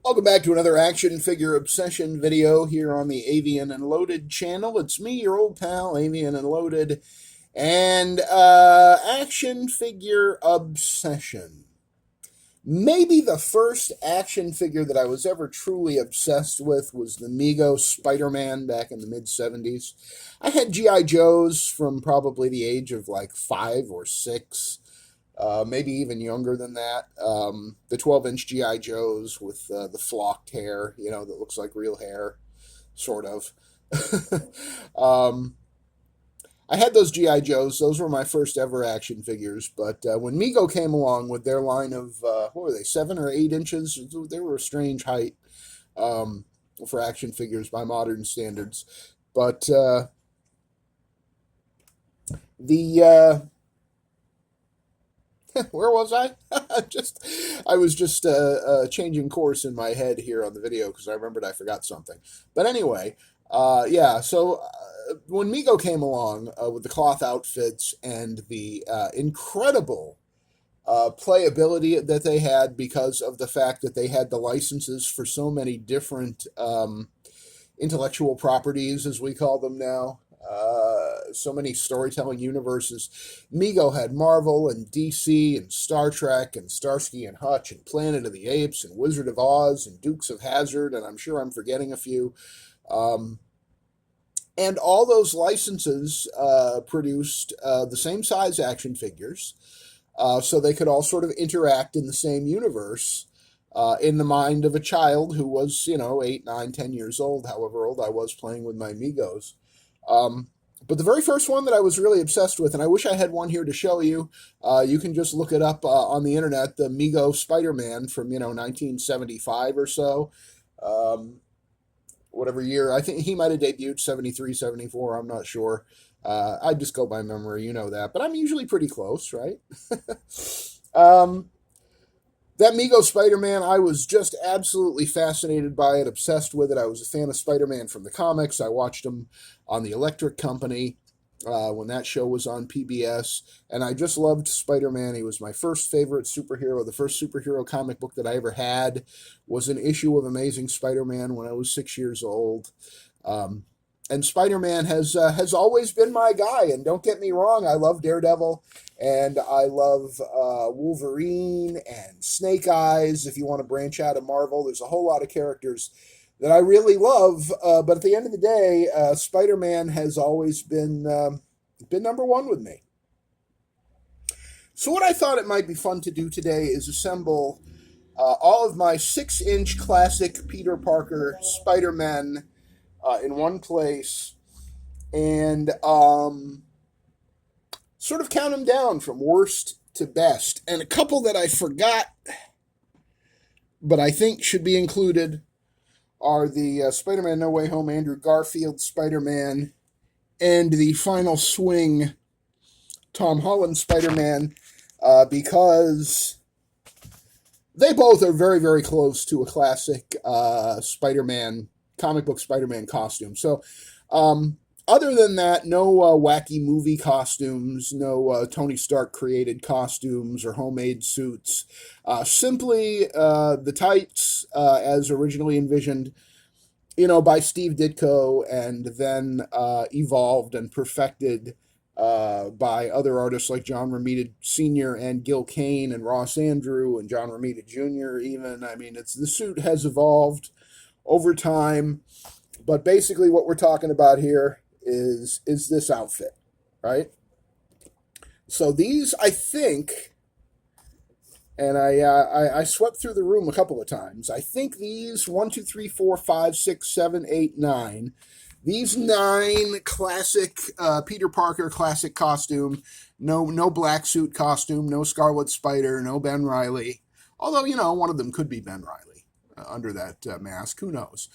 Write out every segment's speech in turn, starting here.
Welcome back to another action figure obsession video here on the Avian and Loaded channel. It's me, your old pal, Avian and Loaded, and action figure obsession. Maybe the first action figure that I was ever truly obsessed with was the Mego Spider-Man back in the mid-70s. I had G.I. Joes from probably the age of like 5 or 6, maybe even younger than that. The 12-inch GI Joes with the flocked hair, that looks like real hair, sort of. um, I had those GI Joes; those were my first ever action figures. But when Mego came along with their line of what were they, 7 or 8 inches? They were a strange height um, for action figures by modern standards. But the where was I? just I was just changing course in my head here on the video because I remembered I forgot something. But anyway, yeah. So when Mego came along with the cloth outfits and the incredible playability that they had because of the fact that they had the licenses for so many different intellectual properties, as we call them now. So many storytelling universes. Mego had Marvel and DC and Star Trek and Starsky and Hutch and Planet of the Apes and Wizard of Oz and Dukes of Hazzard, and I'm sure I'm forgetting a few. Um, and all those licenses produced the same size action figures, so they could all sort of interact in the same universe in the mind of a child who was, 8, 9, 10 years old, however old I was playing with my Migos. Um, but the very first one that I was really obsessed with, and I wish I had one here to show you, you can just look it up on the internet, the Mego Spider-Man from, 1975 or so. Um, Whatever year. I think he might have debuted 73, 74. I'm not sure. I just go by memory, you know that. But I'm usually pretty close, right? um, that Mego Spider-Man, I was just absolutely fascinated by it, obsessed with it. I was a fan of Spider-Man from the comics. I watched him on the Electric Company when that show was on PBS, and I just loved Spider-Man. He was my first favorite superhero. The first superhero comic book that I ever had was an issue of Amazing Spider-Man when I was 6 years old. Um, and Spider-Man has always been my guy. And don't get me wrong, I love Daredevil, and I love Wolverine and Snake Eyes. If you want to branch out of Marvel, there's a whole lot of characters that I really love. But at the end of the day, Spider-Man has always been number one with me. So what I thought it might be fun to do today is assemble all of my 6-inch classic Peter Parker Spider-Man in one place and sort of count them down from worst to best. And a couple that I forgot, but I think should be included, are the Spider-Man No Way Home Andrew Garfield Spider-Man and the Final Swing Tom Holland Spider-Man, because they both are very, very close to a classic Spider-Man, comic book Spider-Man costume. So, other than that, no wacky movie costumes, no Tony Stark created costumes or homemade suits. Simply the tights as originally envisioned, by Steve Ditko, and then evolved and perfected by other artists like John Romita Sr. and Gil Kane and Ross Andru and John Romita Jr. Even, I mean, the suit has evolved over time, but basically what we're talking about here is this outfit, right? So these, I think, and I swept through the room a couple of times. I think these 1, 2, 3, 4, 5, 6, 7, 8, 9. These 9 classic Peter Parker classic costume, no black suit costume, no Scarlet Spider, no Ben Riley. Although, one of them could be Ben Riley under that mask. Who knows?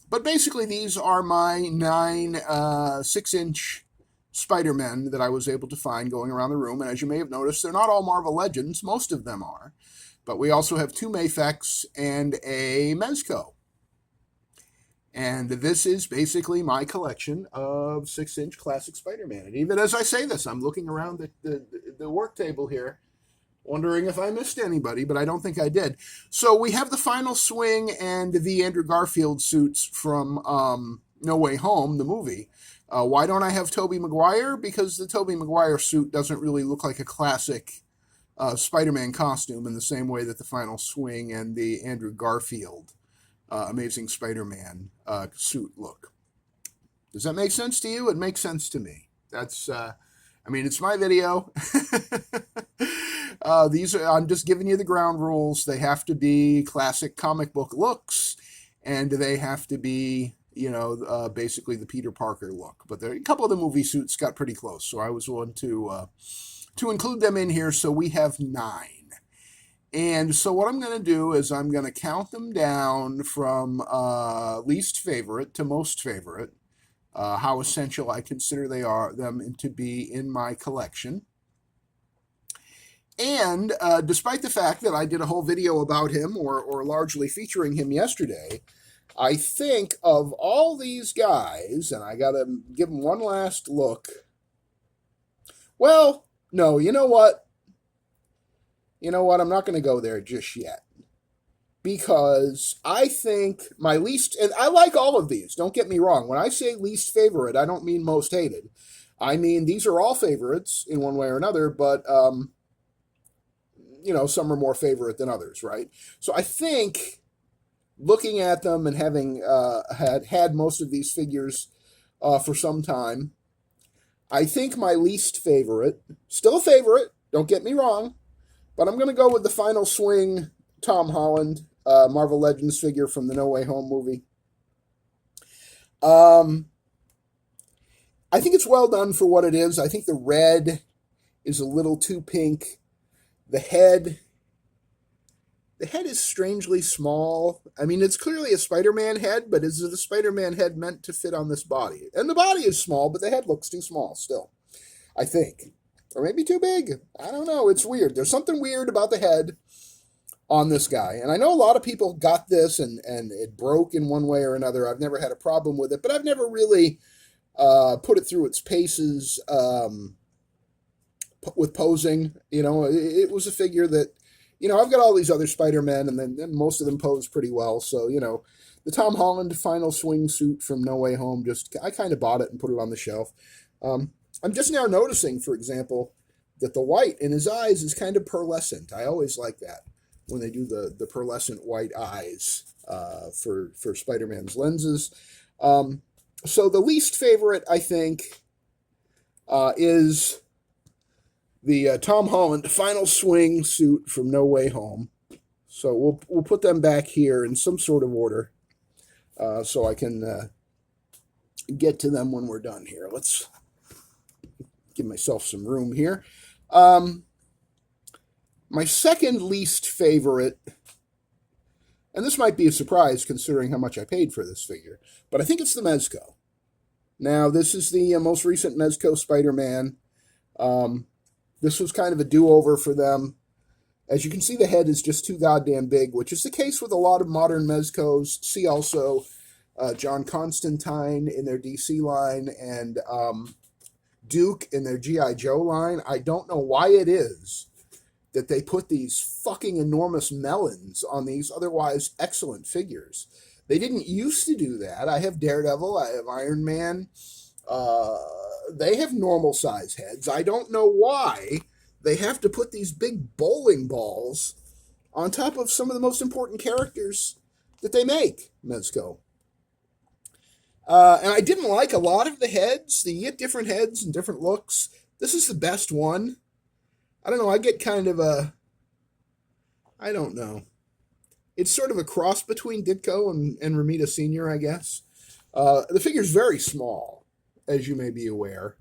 But basically, these are my 9 6-inch Spider-Men that I was able to find going around the room. And as you may have noticed, they're not all Marvel Legends. Most of them are. But we also have 2 Mafex and a Mezco. And this is basically my collection of 6-inch classic Spider-Man. And even as I say this, I'm looking around the work table here, Wondering if I missed anybody, but I don't think I did. So we have the final swing and the Andrew Garfield suits from No Way Home, the movie. Why don't I have Tobey Maguire? Because the Tobey Maguire suit doesn't really look like a classic Spider-Man costume in the same way that the final swing and the Andrew Garfield Amazing Spider-Man suit look. Does that make sense to you? It makes sense to me. That's, I mean, it's my video. I'm just giving you the ground rules. They have to be classic comic book looks, and they have to be, basically the Peter Parker look. But a couple of the movie suits got pretty close, so I was willing to include them in here. So we have 9. And so what I'm going to do is I'm going to count them down from least favorite to most favorite. How essential I consider them to be in my collection. And despite the fact that I did a whole video about him, or largely featuring him yesterday, I think of all these guys, and I got to give them one last look. Well, no, you know what? I'm not going to go there just yet. Because I think my least, and I like all of these, don't get me wrong. When I say least favorite, I don't mean most hated. I mean, these are all favorites in one way or another, but, some are more favorite than others, right? So I think looking at them and having had most of these figures for some time, I think my least favorite, still a favorite, don't get me wrong, but I'm going to go with the final swing Tom Holland Marvel Legends figure from the No Way Home movie. I think it's well done for what it is. I think the red is a little too pink. The head is strangely small. I mean, it's clearly a Spider-Man head, but is it a Spider-Man head meant to fit on this body? And the body is small, but the head looks too small still, I think. Or maybe too big. I don't know. It's weird. There's something weird about the head on this guy. And I know a lot of people got this and it broke in one way or another. I've never had a problem with it, but I've never really put it through its paces with posing. It was a figure that, I've got all these other Spider-Men, and then most of them pose pretty well. So, the Tom Holland final swing suit from No Way Home, I kind of bought it and put it on the shelf. I'm just now noticing, for example, that the white in his eyes is kind of pearlescent. I always like that when they do the pearlescent white eyes for Spider-Man's lenses. So the least favorite, I think, is the Tom Holland final swing suit from No Way Home. So we'll put them back here in some sort of order so I can get to them when we're done here. Let's give myself some room here. My second least favorite, and this might be a surprise considering how much I paid for this figure, but I think it's the Mezco. Now, this is the most recent Mezco Spider-Man. This was kind of a do-over for them. As you can see, the head is just too goddamn big, which is the case with a lot of modern Mezcos. See also John Constantine in their DC line and Duke in their G.I. Joe line. I don't know why it is that they put these fucking enormous melons on these otherwise excellent figures. They didn't used to do that. I have Daredevil, I have Iron Man. They have normal size heads. I don't know why they have to put these big bowling balls on top of some of the most important characters that they make, Mezco. And I didn't like a lot of the heads. You get different heads and different looks. This is the best one. I don't know, I get kind of I don't know. It's sort of a cross between Ditko and Romita Sr., I guess. The figure's very small, as you may be aware.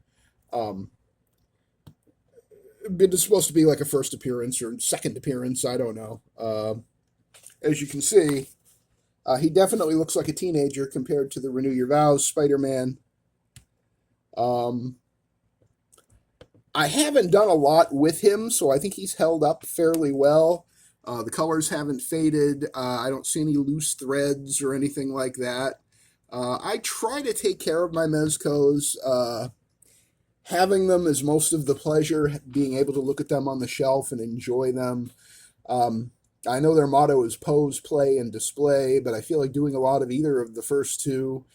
It's supposed to be like a first appearance or second appearance, I don't know. As you can see, he definitely looks like a teenager compared to the Renew Your Vows Spider-Man. I haven't done a lot with him, so I think he's held up fairly well. The colors haven't faded. I don't see any loose threads or anything like that. I try to take care of my Mezcos. having them is most of the pleasure, being able to look at them on the shelf and enjoy them. Um, I know their motto is pose, play, and display, but I feel like doing a lot of either of the first two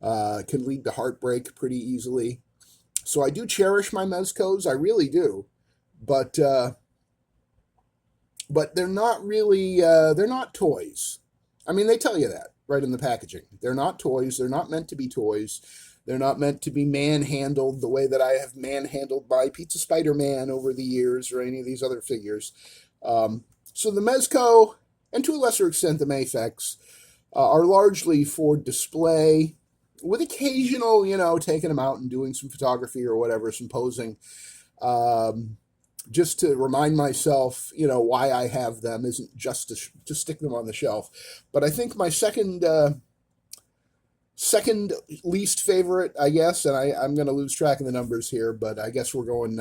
can lead to heartbreak pretty easily. So I do cherish my Mezcos, I really do, but they're not really they're not toys. I mean, they tell you that right in the packaging. They're not toys. They're not meant to be toys. They're not meant to be manhandled the way that I have manhandled my Pizza Spider-Man over the years or any of these other figures. So the Mezco, and to a lesser extent the Mafex, are largely for display, with occasional, taking them out and doing some photography or whatever, some posing. Um, just to remind myself, why I have them isn't just to stick them on the shelf. But I think my second least favorite, I guess, and I'm going to lose track of the numbers here, but I guess we're going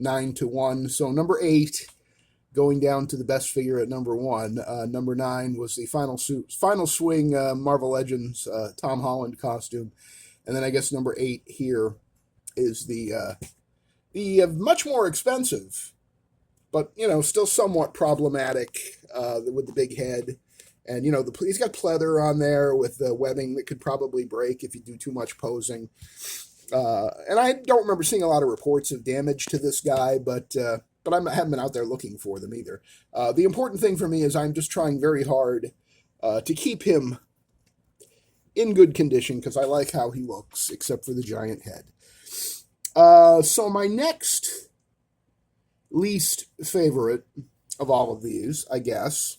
9-1. So number 8, going down to the best figure at number 1. Number 9 was the final swing Marvel Legends Tom Holland costume, and then I guess number 8 here is the much more expensive, but still somewhat problematic with the big head. And he's got pleather on there with the webbing that could probably break if you do too much posing. And I don't remember seeing a lot of reports of damage to this guy, but I haven't been out there looking for them either. The important thing for me is I'm just trying very hard to keep him in good condition because I like how he looks, except for the giant head. So my next least favorite of all of these, I guess.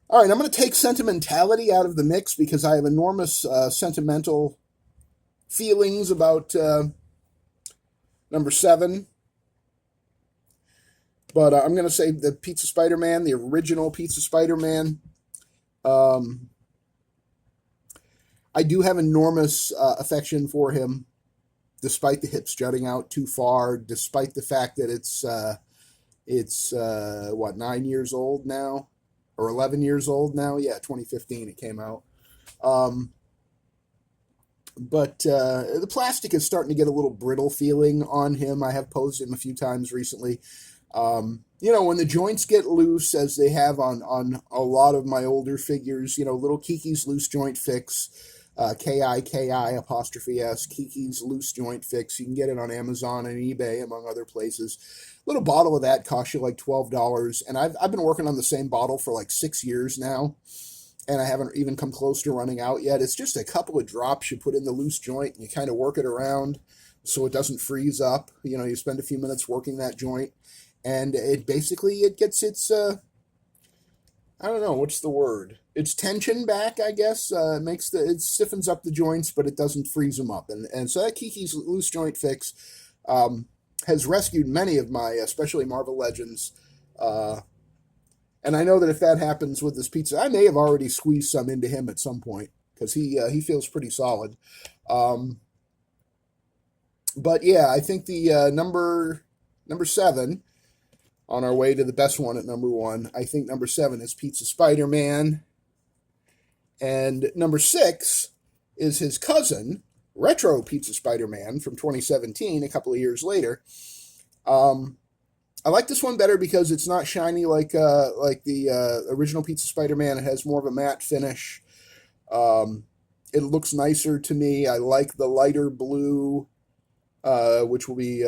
All right, I'm going to take sentimentality out of the mix because I have enormous sentimental feelings about number 7. But I'm going to say the Pizza Spider-Man, the original Pizza Spider-Man. I do have enormous affection for him, despite the hips jutting out too far, despite the fact that it's 9 years old now? Or 11 years old now? Yeah, 2015 it came out. But the plastic is starting to get a little brittle feeling on him. I have posed him a few times recently. When the joints get loose, as they have on a lot of my older figures, little Kiki's Loose Joint Fix, KIKI''S, Kiki's Loose Joint Fix. You can get it on Amazon and eBay, among other places. Little bottle of that costs you like $12, and I've been working on the same bottle for like 6 years now, and I haven't even come close to running out yet. It's just a couple of drops you put in the loose joint, and you kind of work it around so it doesn't freeze up. You spend a few minutes working that joint, and it gets its I don't know what's the word. Its tension back, I guess. It stiffens up the joints, but it doesn't freeze them up, and so that Kiki's Loose Joint Fix has rescued many of my, especially Marvel Legends. And I know that if that happens with this pizza, I may have already squeezed some into him at some point because he feels pretty solid. But yeah, I think the number 7, on our way to the best one at number 1, I think number 7 is Pizza Spider-Man. And number 6 is his cousin, Retro Pizza Spider-Man from 2017, a couple of years later. I like this one better because it's not shiny like the original Pizza Spider-Man. It has more of a matte finish. It looks nicer to me. I like the lighter blue, which will be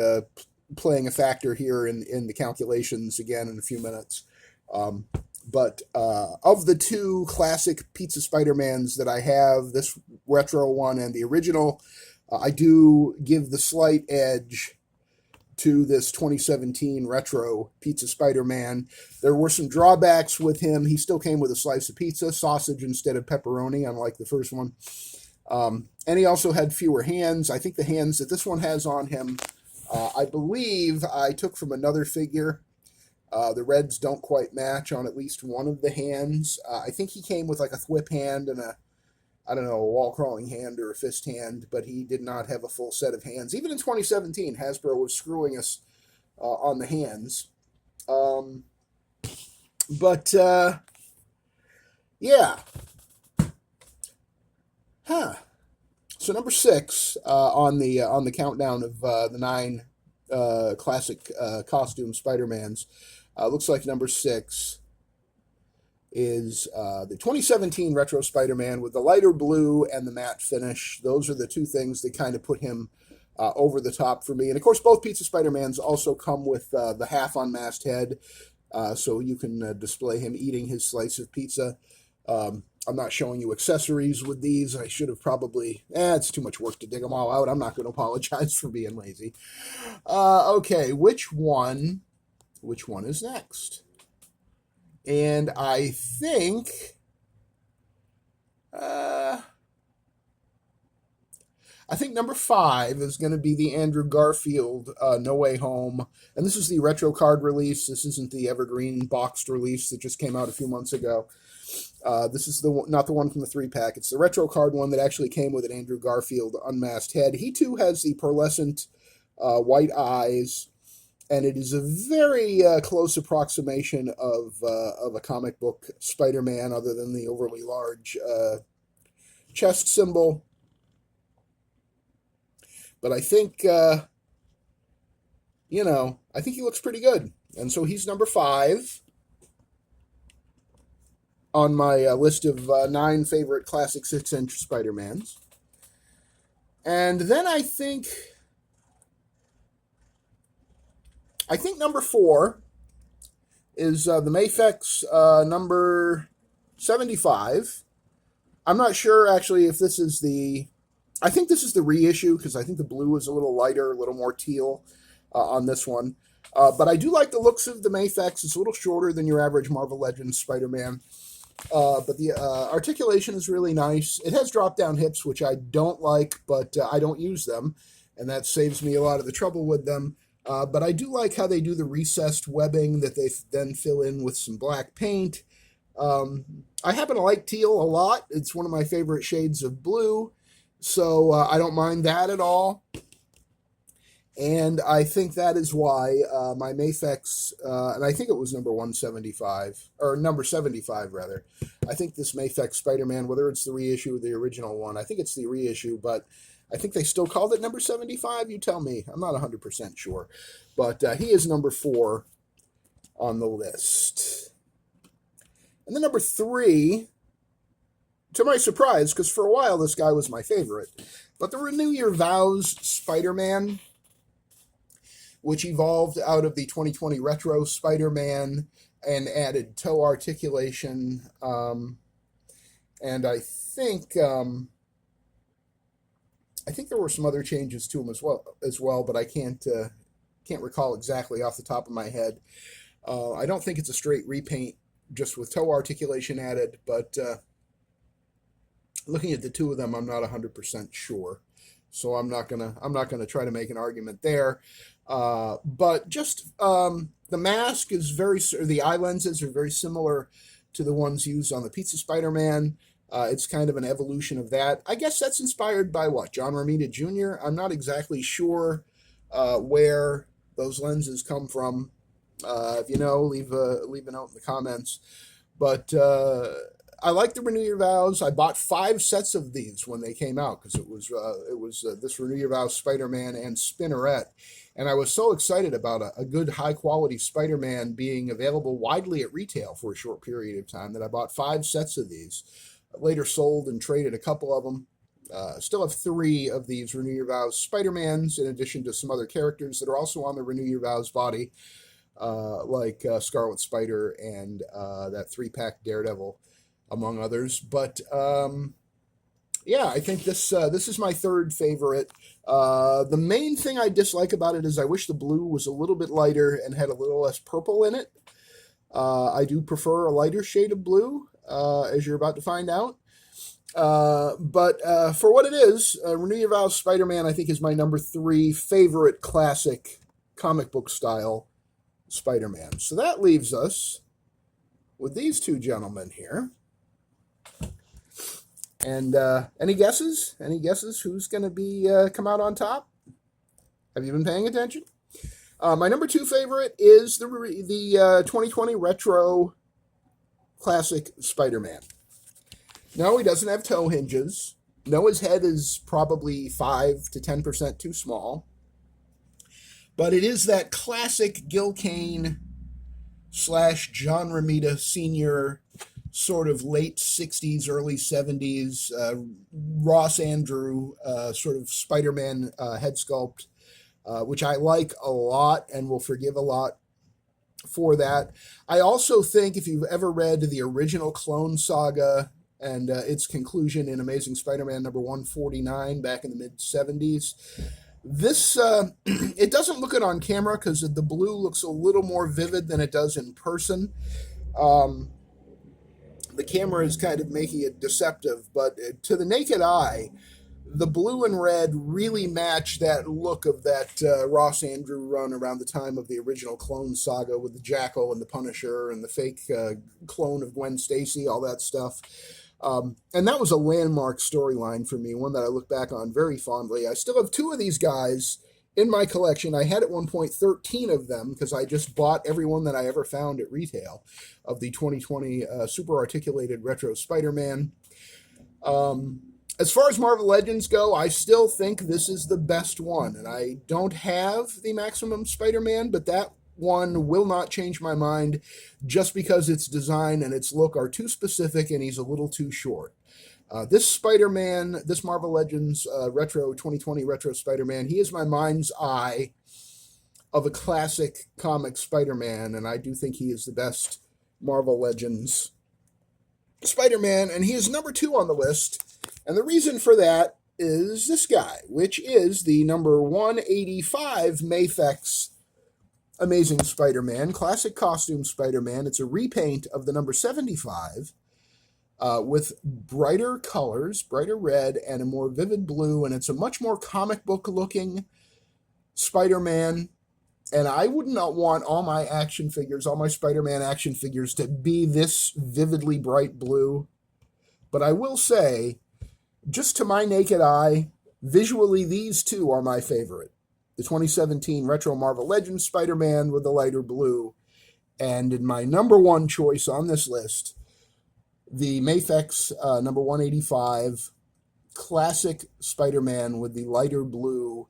playing a factor here in the calculations again in a few minutes. But of the 2 classic Pizza Spider-Mans that I have, this retro one and the original, I do give the slight edge to this 2017 retro Pizza Spider-Man. There were some drawbacks with him. He still came with a slice of pizza, sausage instead of pepperoni, unlike the first one. And he also had fewer hands. I think the hands that this one has on him, I believe I took from another figure. The reds don't quite match on at least one of the hands. I think he came with like a thwip hand and a wall crawling hand or a fist hand, but he did not have a full set of hands. Even in 2017, Hasbro was screwing us on the hands. Yeah. So number 6 on the countdown of the 9 classic costume Spider-Mans, looks like number 6 is the 2017 Retro Spider-Man with the lighter blue and the matte finish. Those are the two things that kind of put him over the top for me. And of course, both Pizza Spider-Mans also come with the half unmasked head, so you can display him eating his slice of pizza. I'm not showing you accessories with these. I should have probably, it's too much work to dig them all out. I'm not going to apologize for being lazy. Okay, which one is next? And I think, number 5 is going to be the Andrew Garfield No Way Home. And this is the retro card release. This isn't the Evergreen boxed release that just came out a few months ago. This is not the one from the 3-pack. It's the retro card one that actually came with an Andrew Garfield unmasked head. He too has the pearlescent white eyes, and it is a very close approximation of a comic book Spider-Man, other than the overly large chest symbol. But I think, I think he looks pretty good. And so he's number 5 on my list of 9 favorite classic 6-inch Spider-Mans. And then I think number 4 is the Mafex number 75. I'm not sure, actually, if this is I think this is the reissue, because I think the blue is a little lighter, a little more teal on this one. But I do like the looks of the Mafex. It's a little shorter than your average Marvel Legends Spider-Man. But the articulation is really nice. It has drop-down hips, which I don't like, but I don't use them, and that saves me a lot of the trouble with them. But I do like how they do the recessed webbing that they then fill in with some black paint. I happen to like teal a lot. It's one of my favorite shades of blue, so I don't mind that at all. And I think that is why my Mafex, and I think it was number 175, or number 75, rather. I think this Mafex Spider-Man, whether it's the reissue or the original one, I think it's the reissue, but I think they still called it number 75. You tell me. I'm not 100% sure. But he is number 4 on the list. And then number 3, to my surprise, because for a while this guy was my favorite, but the Renew Your Vows Spider-Man, which evolved out of the 2020 Retro Spider-Man and added toe articulation. And I think there were some other changes to him as well, but I can't recall exactly off the top of my head. I don't think it's a straight repaint, just with toe articulation added, but looking at the two of them, I'm not 100% sure. So I'm not gonna try to make an argument there. But just the mask is the eye lenses are very similar to the ones used on the Pizza Spider-Man. It's kind of an evolution of that. I guess that's inspired by what? John Romita Jr.? I'm not exactly sure where those lenses come from. If you know, leave a note in the comments. But I like the Renew Your Vows. I bought 5 sets of these when they came out, because it was this Renew Your Vows Spider-Man and Spinneret. And I was so excited about a good high-quality Spider-Man being available widely at retail for a short period of time that I bought 5 sets of these. Later sold and traded a couple of them. Still have 3 of these Renew Your Vows Spider-Mans, in addition to some other characters that are also on the Renew Your Vows body, like Scarlet Spider and that 3-pack Daredevil, among others. But yeah, I think this is my 3rd favorite. The main thing I dislike about it is I wish the blue was a little bit lighter and had a little less purple in it. I do prefer a lighter shade of blue, as you're about to find out. But for what it is, Renew Your Vows Spider-Man, I think, is my number 3 favorite classic comic book style Spider-Man. So that leaves us with these 2 gentlemen here. And any guesses? Any guesses who's going to be come out on top? Have you been paying attention? My number 2 favorite is the 2020 Retro Classic Spider-Man. No, he doesn't have toe hinges. Noah's head is probably 5 to 10% too small, but it is that classic Gil Kane slash John Romita Sr. sort of late 60s, early 70s, Ross Andru sort of Spider-Man head sculpt, which I like a lot and will forgive a lot for that. I also think if you've ever read the original Clone Saga and its conclusion in Amazing Spider-Man number 149 back in the mid 70s, this it doesn't look it on camera because the blue looks a little more vivid than it does in person. Um, the camera is kind of making it deceptive, but to the naked eye, the blue and red really match that look of that Ross Andru run around the time of the original Clone Saga with the Jackal and the Punisher and the fake clone of Gwen Stacy, all that stuff. And that was a landmark storyline for me, one that I look back on very fondly. I still have 2 of these guys in my collection. I had at one point 13 of them because I just bought every one that I ever found at retail of the 2020 Super Articulated Retro Spider-Man. As far as Marvel Legends go, I still think this is the best one. And I don't have the Maximum Spider-Man, but that one will not change my mind just because its design and its look are too specific and he's a little too short. This Spider-Man, this Marvel Legends Retro 2020 Retro Spider-Man, he is my mind's eye of a classic comic Spider-Man, and I do think he is the best Marvel Legends Spider-Man, and he is number 2 on the list. And the reason for that is this guy, which is the number 185 Mafex Amazing Spider-Man, classic costume Spider-Man. It's a repaint of the number 75 with brighter colors, brighter red, and a more vivid blue, and it's a much more comic book looking Spider-Man. And I would not want all my action figures, all my Spider-Man action figures to be this vividly bright blue. But I will say, just to my naked eye, visually these 2 are my favorite. The 2017 Retro Marvel Legends Spider-Man with the lighter blue. And in my number 1 choice on this list, the Mafex number 185 classic Spider-Man with the lighter blue.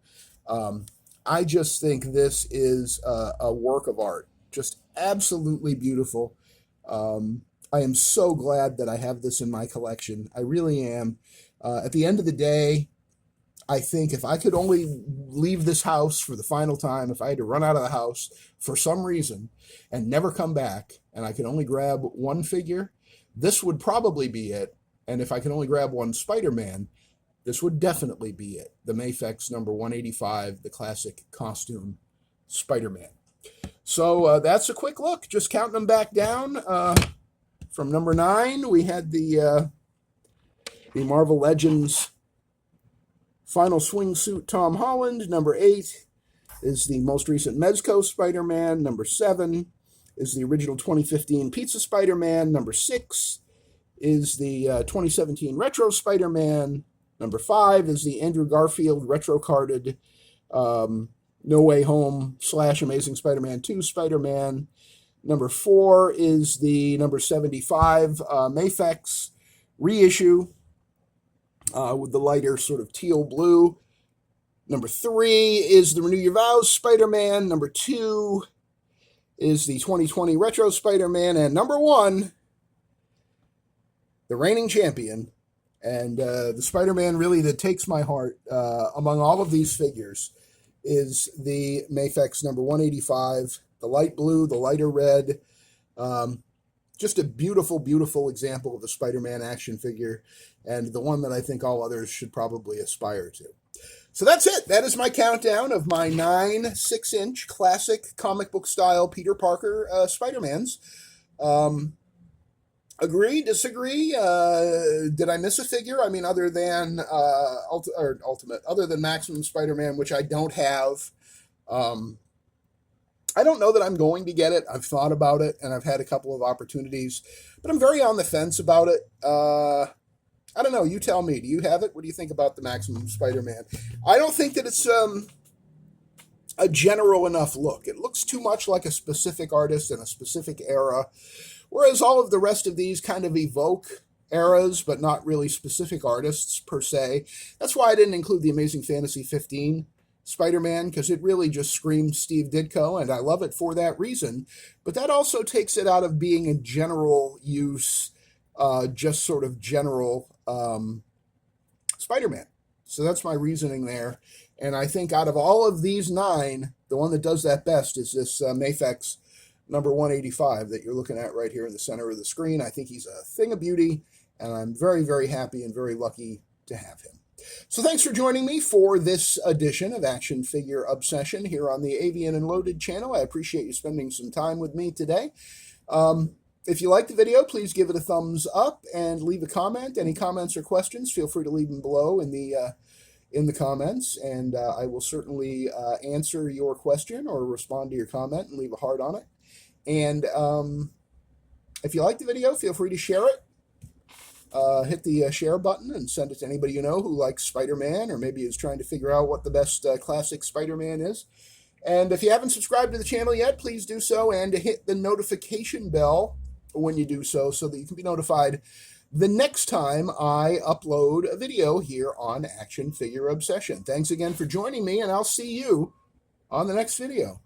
I just think this is a work of art. Just absolutely beautiful. I am so glad that I have this in my collection. I really am. At the end of the day, I think if I could only leave this house for the final time, if I had to run out of the house for some reason and never come back, and I could only grab one figure, this would probably be it. And if I could only grab one Spider-Man, this would definitely be it. The Mafex number 185, the classic costume Spider-Man. So that's a quick look. Just counting them back down. From number 9, we had the Marvel Legends Final Swingsuit Tom Holland. Number 8 is the most recent Mezco Spider-Man. Number 7 is the original 2015 Pizza Spider-Man. Number 6 is the 2017 Retro Spider-Man. Number 5 is the Andrew Garfield retro-carded No Way Home / Amazing Spider-Man 2 Spider-Man. Number 4 is the number 75 Mafex reissue with the lighter sort of teal blue. Number 3 is the Renew Your Vows Spider-Man. Number 2 is the 2020 Retro Spider-Man. And number 1, the reigning champion, and the Spider-Man really that takes my heart among all of these figures is the Mafex number 185, the light blue, the lighter red. Just a beautiful, beautiful example of a Spider-Man action figure, and the one that I think all others should probably aspire to. So that's it. That is my countdown of my 9 6-inch classic comic book style Peter Parker Spider-Mans. Agree? Disagree? Did I miss a figure? I mean, other than Ultimate, other than Maximum Spider-Man, which I don't have. I don't know that I'm going to get it. I've thought about it, and I've had a couple of opportunities, but I'm very on the fence about it. I don't know. You tell me. Do you have it? What do you think about the Maximum Spider-Man? I don't think that it's a general enough look. It looks too much like a specific artist in a specific era, whereas all of the rest of these kind of evoke eras, but not really specific artists per se. That's why I didn't include the Amazing Fantasy 15 Spider-Man, because it really just screams Steve Ditko, and I love it for that reason. But that also takes it out of being a general use, just sort of general Spider-Man. So that's my reasoning there. And I think out of all of these 9, the one that does that best is this Mafex number 185 that you're looking at right here in the center of the screen. I think he's a thing of beauty, and I'm very, very happy and very lucky to have him. So thanks for joining me for this edition of Action Figure Obsession here on the Avian and Loaded channel. I appreciate you spending some time with me today. If you like the video, please give it a thumbs up and leave a comment. Any comments or questions, feel free to leave them below in the comments, and I will certainly answer your question or respond to your comment and leave a heart on it. And if you like the video, feel free to share it. Hit the share button and send it to anybody you know who likes Spider-Man or maybe is trying to figure out what the best classic Spider-Man is. And if you haven't subscribed to the channel yet, please do so, and hit the notification bell when you do so that you can be notified the next time I upload a video here on Action Figure Obsession. Thanks again for joining me, and I'll see you on the next video.